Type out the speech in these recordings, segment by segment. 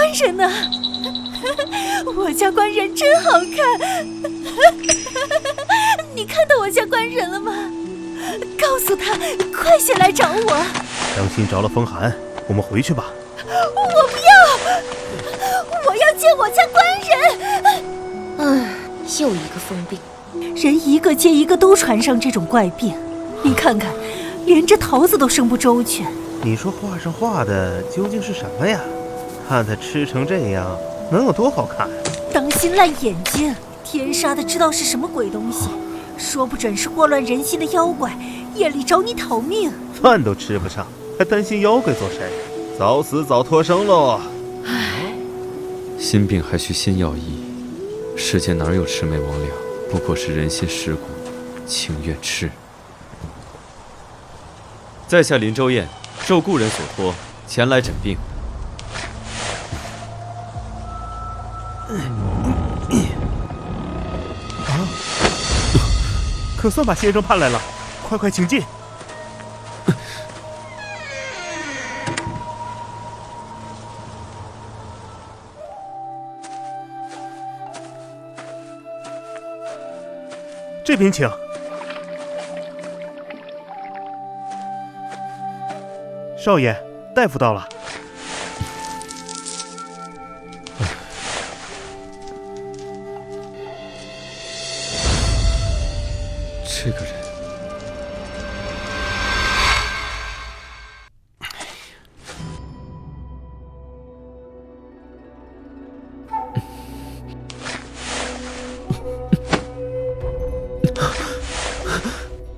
官人呢？我家官人真好看。你看到我家官人了吗？告诉他，快些来找我。当心着了风寒，我们回去吧。我不要，我要见我家官人。又一个疯病，人一个接一个都传上这种怪病。你看看，连这桃子都生不周全。你说画上画的究竟是什么呀？看他吃成这样，能有多好看？当心烂眼睛！天杀的，知道是什么鬼东西？说不准是祸乱人心的妖怪，夜里找你讨命。饭都吃不上，还担心妖怪做甚？早死早脱生喽！心病还需心药医，世间哪有魑魅魍魉？不过是人心蚀骨，情愿吃。在下林周燕，受故人所托，前来诊病。可算把先生盼来了，快请进。这边请。少爷，大夫到了。这个人，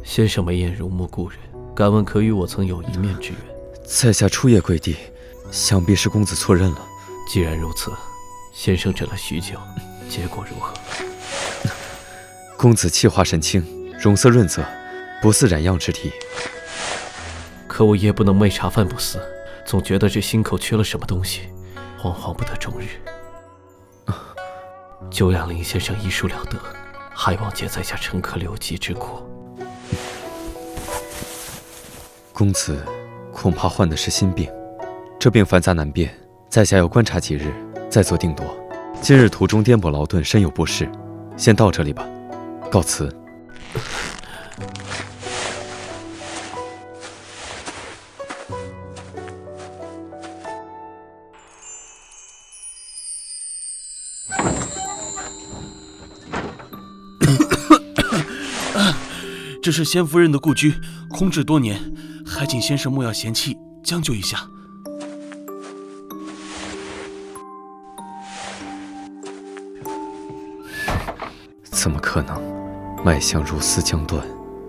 先生眉眼如目故人，敢问可与我曾有一面之缘？在下初夜跪地，想必是公子错认了。既然如此，先生诊了许久，结果如何？公子气化神清，容色润泽，不似染漾之体。可我夜不能寐茶饭不思，总觉得这心口缺了什么东西，惶惶不得终日。久仰林先生医术了得，还望解在下沉疴留疾之苦。公子恐怕患的是心病，这病繁杂难辨，在下要观察几日，再做定夺。今日途中颠簸劳顿，身有不适，先到这里吧。告辞。这是先夫人的故居，空置多年，还请先生莫要嫌弃，将就一下。怎么可能？脉象如丝将断，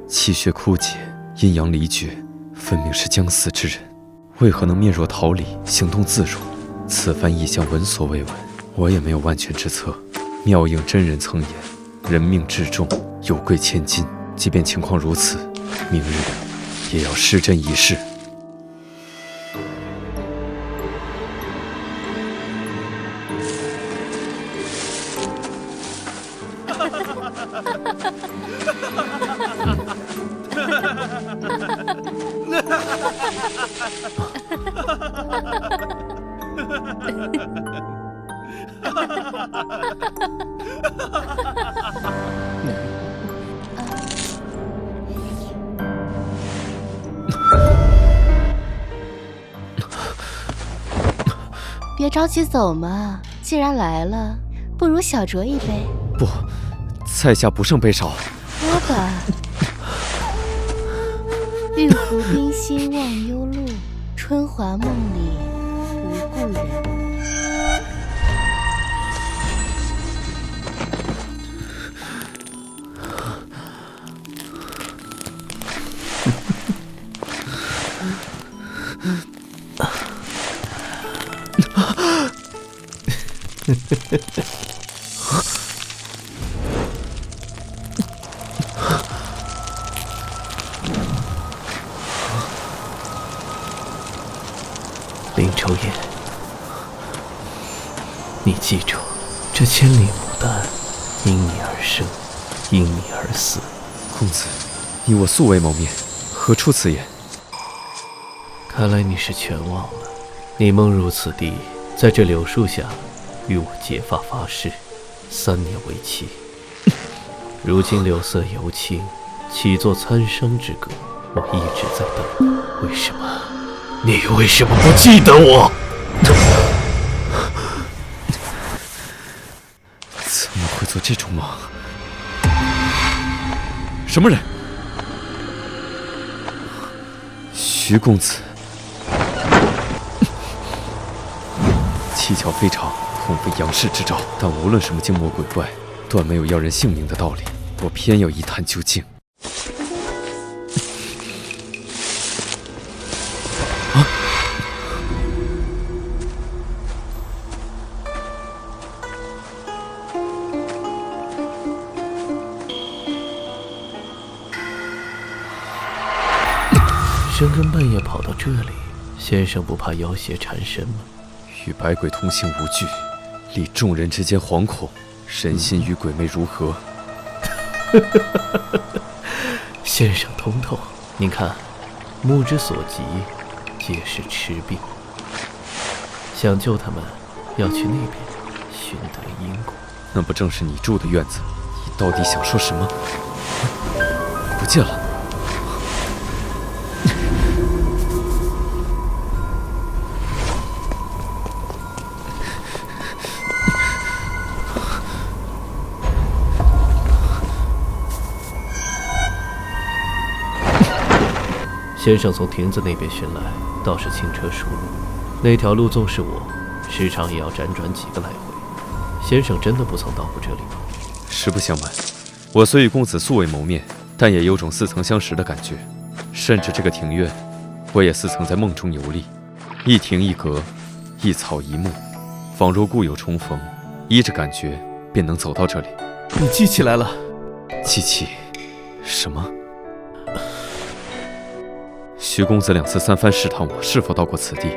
气血枯竭，阴阳离绝，分明是将死之人，为何能面若桃李，行动自如？此番异象闻所未闻，我也没有万全之策。妙应真人曾言，人命至重，有贵千金。即便情况如此，明日也要施针一试。别着急走嘛，既然来了，不如小酌一杯。不，在下不胜杯少。喝吧。玉壶冰心忘忧路，春华梦里无故人。林抽烟，你记住，这千里牡丹因你而生，因你而死。公子，你我素未谋面，何出此言？看来你是全忘了，你梦入此地，在这柳树下与我结发发誓，3年为期。如今柳色犹青，岂作参商之歌？我一直在等。为什么？你为什么不记得我？怎么会做这种梦？什么人？徐公子，蹊跷非常，恐非杨氏之兆。但无论什么精魔鬼怪，断没有要人性命的道理。我偏要一探究竟。深更半夜跑到这里，先生不怕妖邪缠身吗？与百鬼同行无惧，立众人之间惶恐，神心与鬼魅如何？先生通透。您看，目之所及，皆是痴病。想救他们，要去那边寻得因果。那不正是你住的院子？你到底想说什么？不见了。先生从亭子那边寻来，倒是轻车熟路。那条路纵是我，时常也要辗转几个来回。先生真的不曾到过这里吗？实不相瞒，我虽与公子素未谋面，但也有种似曾相识的感觉。甚至这个庭院，我也似曾在梦中游历。一亭一阁，一草一木，仿若故友重逢。依着感觉，便能走到这里。你记起来了？记起什么？徐公子2次3番试探我是否到过此地，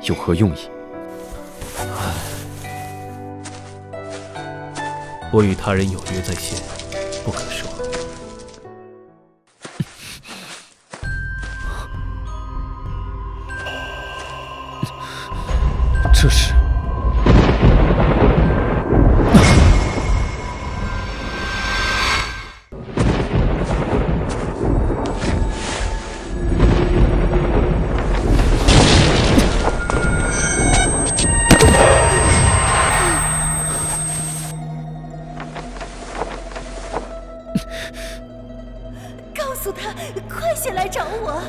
有何用意？我与他人有约在先，不可说。这是告诉他，快些来找我。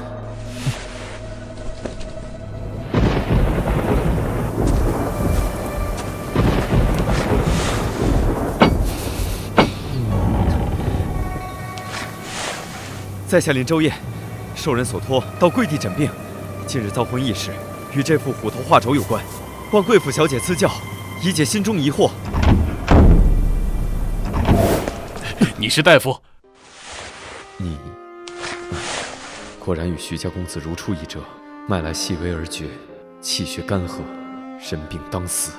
在下林周夜，受人所托到贵地诊病，近日遭婚异事，与这副虎头画轴有关，望贵府小姐赐教，以解心中疑惑。你是大夫？你果然与徐家公子如出一辙，脉来细微而绝，气血干涸，人病当死。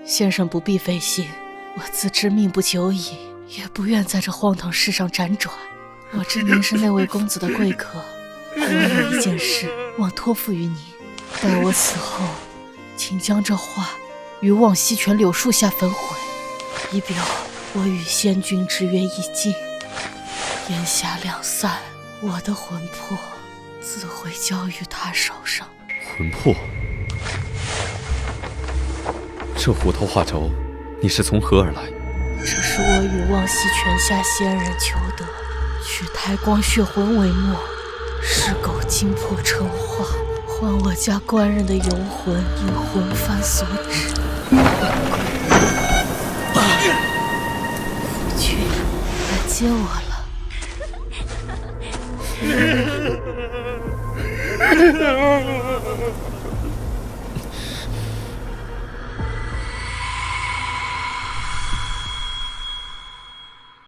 先生不必费心，我自知命不久矣，也不愿在这荒唐世上辗转。我知您是那位公子的贵客，我有一件事望托付于您。待我死后，请将这画于望西泉柳树下焚毁，以表我与仙君之约已尽。烟霞两散，我的魂魄自会交于他手上。魂魄？这虎头画轴，你是从何而来？这是我与望西泉下仙人求得，取胎光血魂为墨，尸狗精魄成画，还我家官人的游魂因魂幡所指。夫君，来接我了。